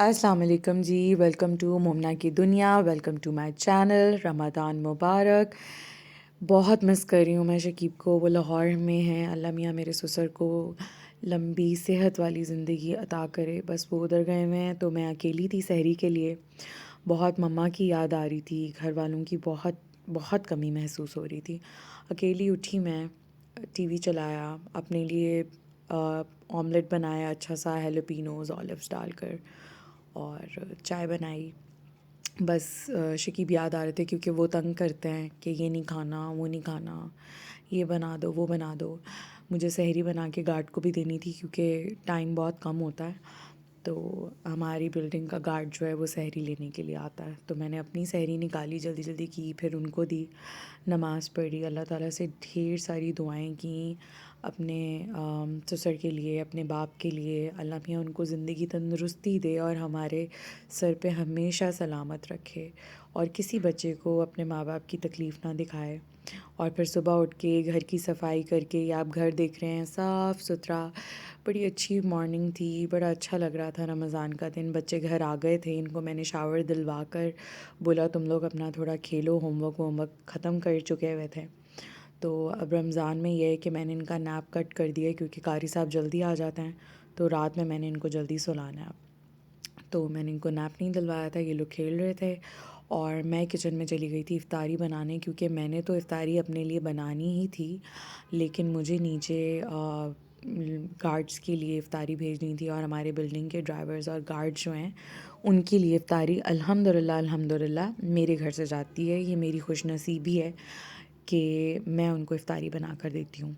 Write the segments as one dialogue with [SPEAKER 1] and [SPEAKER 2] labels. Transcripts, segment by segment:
[SPEAKER 1] السلام علیکم جی، welcome to مومنا کی دنیا، ویلکم ٹو مائی چینل. رمضان مبارک. بہت مس کر رہی ہوں میں شکیب کو، وہ لاہور میں ہیں. اللہ میاں میرے سسر کو لمبی صحت والی زندگی عطا کرے. بس وہ ادھر گئے ہوئے ہیں تو میں اکیلی تھی سحری کے لیے. بہت مما کی یاد آ رہی تھی، گھر والوں کی بہت بہت کمی محسوس ہو رہی تھی. اکیلی اٹھی میں، ٹی وی چلایا، اپنے لیے آملیٹ بنایا اچھا سا ہیلوپینوز آلیوز ڈال کر، اور چائے بنائی. بس شکیب یاد آ رہے تھے کیونکہ وہ تنگ کرتے ہیں کہ یہ نہیں کھانا، وہ نہیں کھانا، یہ بنا دو، وہ بنا دو. مجھے سحری بنا کے گارڈ کو بھی دینی تھی کیونکہ ٹائم بہت کم ہوتا ہے. تو ہماری بلڈنگ کا گارڈ جو ہے وہ سحری لینے کے لیے آتا ہے. تو میں نے اپنی سحری نکالی، جلدی جلدی کی، پھر ان کو دی، نماز پڑھی، اللہ تعالیٰ سے ڈھیر ساری دعائیں کیں اپنے سسر کے لیے، اپنے باپ کے لیے. اللہ میاں ان کو زندگی تندرستی دے اور ہمارے سر پہ ہمیشہ سلامت رکھے، اور کسی بچے کو اپنے ماں باپ کی تکلیف نہ دکھائے. اور پھر صبح اٹھ کے گھر کی صفائی کر کے، یا آپ گھر دیکھ رہے ہیں صاف ستھرا، بڑی اچھی مارننگ تھی، بڑا اچھا لگ رہا تھا. رمضان کا دن، بچے گھر آ گئے تھے، ان کو میں نے شاور دلوا کر بولا تم لوگ اپنا تھوڑا کھیلو، ہوم ورک ختم کر چکے ہوئے تھے. تو اب رمضان میں یہ ہے کہ میں نے ان کا نیپ کٹ کر دیا کیونکہ قاری صاحب جلدی آ جاتے ہیں، تو رات میں نے ان کو جلدی سلانا ہے. تو میں نے ان کو نیپ نہیں دلوایا تھا، یہ لوگ کھیل رہے تھے، اور میں کچن میں چلی گئی تھی افطاری بنانے، کیونکہ میں نے تو افطاری اپنے لیے بنانی ہی تھی، لیکن مجھے نیچے گارڈز کے لیے افطاری بھیجنی تھی، اور ہمارے بلڈنگ کے ڈرائیورز اور گارڈ جو ہیں ان کے لیے افطاری الحمدللہ میرے گھر سے جاتی ہے. یہ میری خوش نصیبی ہے کہ میں ان کو افطاری بنا کر دیتی ہوں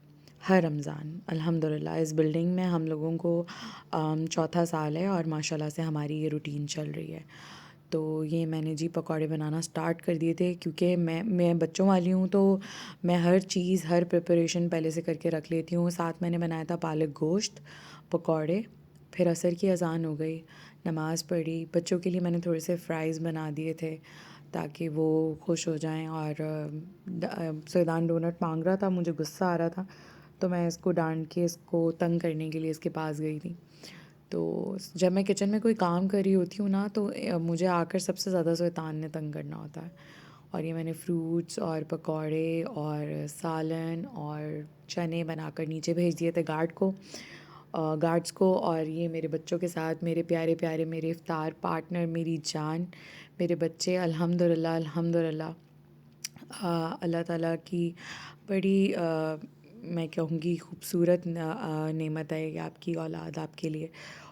[SPEAKER 1] ہر رمضان. الحمدللہ اس بلڈنگ میں ہم لوگوں کو چوتھا سال ہے، اور ماشاءاللہ سے ہماری یہ روٹین چل رہی ہے. تو یہ میں نے جی پکوڑے بنانا سٹارٹ کر دیے تھے، کیونکہ میں بچوں والی ہوں، تو میں ہر چیز، ہر پریپریشن پہلے سے کر کے رکھ لیتی ہوں. ساتھ میں نے بنایا تھا پالک گوشت، پکوڑے. پھر عصر کی اذان ہو گئی، نماز پڑھی. بچوں کے لیے میں نے تھوڑے سے فرائز بنا دیے تھے تاکہ وہ خوش ہو جائیں. اور سیدان ڈونٹ مانگ رہا تھا، مجھے غصہ آ رہا تھا، تو میں اس کو ڈانٹ کے، اس کو تنگ کرنے کے لیے اس کے پاس گئی تھی. تو جب میں کچن میں کوئی کام کر رہی ہوتی ہوں نا، تو مجھے آ کر سب سے زیادہ سیطان نے تنگ کرنا ہوتا ہے. اور یہ میں نے فروٹس اور پکوڑے اور سالن اور چنے بنا کر نیچے بھیج دیے تھے گارڈز کو. اور یہ میرے بچوں کے ساتھ، میرے پیارے پیارے میرے افطار پارٹنر، میری جان، میرے بچے، الحمدللہ اللہ تعالیٰ کی بڑی میں کہوں گی خوبصورت نعمت ہے یہ آپ کی اولاد آپ کے لیے.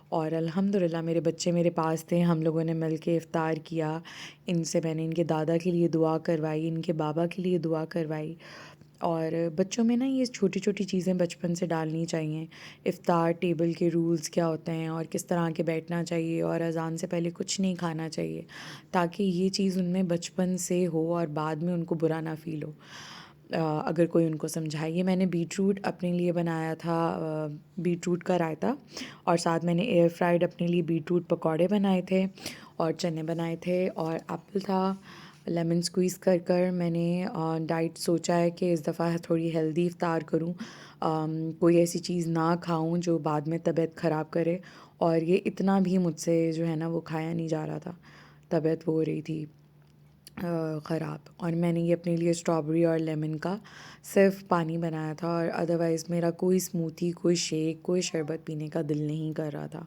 [SPEAKER 1] اور الحمدللہ میرے بچے میرے پاس تھے، ہم لوگوں نے مل کے افطار کیا. ان سے میں نے ان کے دادا کے لیے دعا کروائی، ان کے بابا کے لیے دعا کروائی. اور بچوں میں نا یہ چھوٹی چھوٹی چیزیں بچپن سے ڈالنی چاہیے. افطار ٹیبل کے رولز کیا ہوتے ہیں، اور کس طرح کے بیٹھنا چاہیے، اور اذان سے پہلے کچھ نہیں کھانا چاہیے، تاکہ یہ چیز ان میں بچپن سے ہو اور بعد میں ان کو برا نہ فیل ہو اگر کوئی ان کو سمجھائے. یہ میں نے بیٹ روٹ اپنے لیے بنایا تھا، بیٹ روٹ کا رائتا، اور ساتھ میں نے ایئر فرائڈ اپنے لیے بیٹ روٹ پکوڑے بنائے تھے، اور چنے بنائے تھے، اور ایپل تھا. لیمن اسکویز کر کر میں نے ڈائٹ سوچا ہے کہ اس دفعہ تھوڑی ہیلدی افطار کروں، کوئی ایسی چیز نہ کھاؤں جو بعد میں طبیعت خراب کرے. اور یہ اتنا بھی مجھ سے جو ہے نا وہ کھایا نہیں جا رہا تھا، طبیعت وہ ہو رہی تھی خراب. اور میں نے یہ اپنے لیے اسٹرابری اور لیمن کا صرف پانی بنایا تھا، اور ادروائز میرا کوئی اسموتھی، کوئی شیک، کوئی شربت پینے کا دل نہیں کر رہا تھا.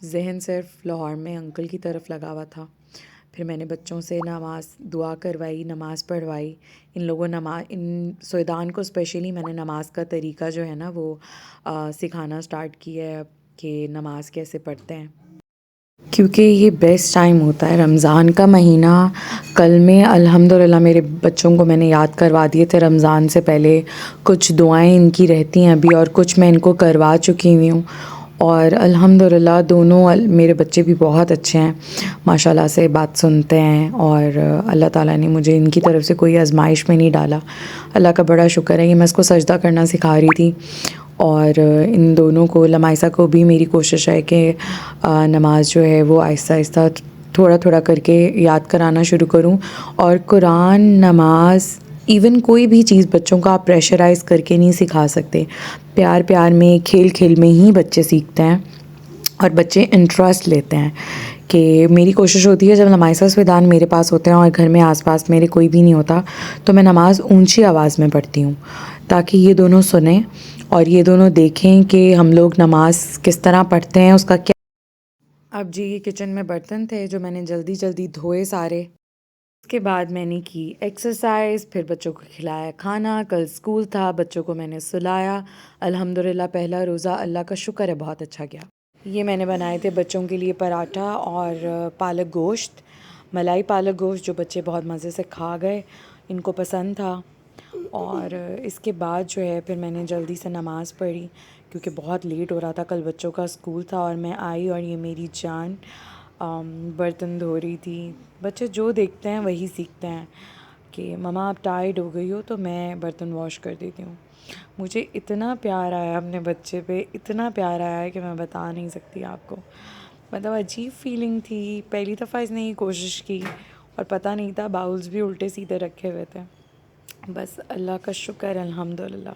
[SPEAKER 1] ذہن صرف لاہور میں انکل کی طرف لگا ہوا تھا. پھر میں نے بچوں سے دعا کروائی، نماز پڑھوائی. ان سیدان کو اسپیشلی میں نے نماز کا طریقہ جو ہے نا وہ سکھانا سٹارٹ کیا ہے کہ نماز کیسے پڑھتے ہیں، کیونکہ یہ بیسٹ ٹائم ہوتا ہے رمضان کا مہینہ. کل میں الحمدللہ میرے بچوں کو میں نے یاد کروا دیے تھے رمضان سے پہلے. کچھ دعائیں ان کی رہتی ہیں ابھی، اور کچھ میں ان کو کروا چکی ہوئی ہوں. اور الحمدللہ دونوں میرے بچے بھی بہت اچھے ہیں، ماشاءاللہ سے بات سنتے ہیں، اور اللہ تعالیٰ نے مجھے ان کی طرف سے کوئی آزمائش میں نہیں ڈالا. اللہ کا بڑا شکر ہے. یہ میں اس کو سجدہ کرنا سکھا رہی تھی، اور ان دونوں کو، لمائسہ کو بھی میری کوشش ہے کہ نماز جو ہے وہ آہستہ آہستہ تھوڑا تھوڑا کر کے یاد کرانا شروع کروں. اور قرآن، نماز، ایون کوئی بھی چیز بچوں کو آپ پریشرائز کر کے نہیں سکھا سکتے. پیار پیار میں، کھیل کھیل میں ہی بچے سیکھتے ہیں. اور بچے انٹرسٹ لیتے ہیں کہ میری کوشش ہوتی ہے جب نماز سویدان میرے پاس ہوتے ہیں اور گھر میں آس پاس میرے کوئی بھی نہیں ہوتا تو میں نماز اونچی آواز میں پڑھتی ہوں تاکہ یہ دونوں سنیں اور یہ دونوں دیکھیں کہ ہم لوگ نماز کس طرح پڑھتے ہیں، اس کا کیا۔ اب جی یہ کچن میں برتن تھے جو میں نے جلدی جلدی دھوئے سارے، اس کے بعد میں نے کی ایکسرسائز، پھر بچوں کو کھلایا کھانا، کل اسکول تھا بچوں کو میں نے سلایا، الحمدللہ پہلا روزہ اللہ کا شکر ہے بہت اچھا گیا۔ یہ میں نے بنائے تھے بچوں کے لیے پراٹھا اور پالک گوشت، ملائی پالک گوشت، جو بچے بہت مزے سے کھا گئے، ان کو پسند تھا۔ اور اس کے بعد جو ہے پھر میں نے جلدی سے نماز پڑھی کیونکہ بہت لیٹ ہو رہا تھا، کل بچوں کا اسکول تھا، اور میں آئی اور یہ میری جان برتن دھو رہی تھی۔ بچے جو دیکھتے ہیں وہی سیکھتے ہیں کہ مما آپ ٹائرڈ ہو گئی ہو تو میں برتن واش کر دیتی ہوں۔ مجھے اتنا پیار آیا اپنے بچے پہ، اتنا پیار آیا ہے کہ میں بتا نہیں سکتی آپ کو، مطلب عجیب فیلنگ تھی، پہلی دفعہ اس نے یہ کوشش کی اور پتہ نہیں تھا، باؤلز بھی الٹے سیدھے رکھے ہوئے تھے، بس اللہ کا شکر الحمدللہ۔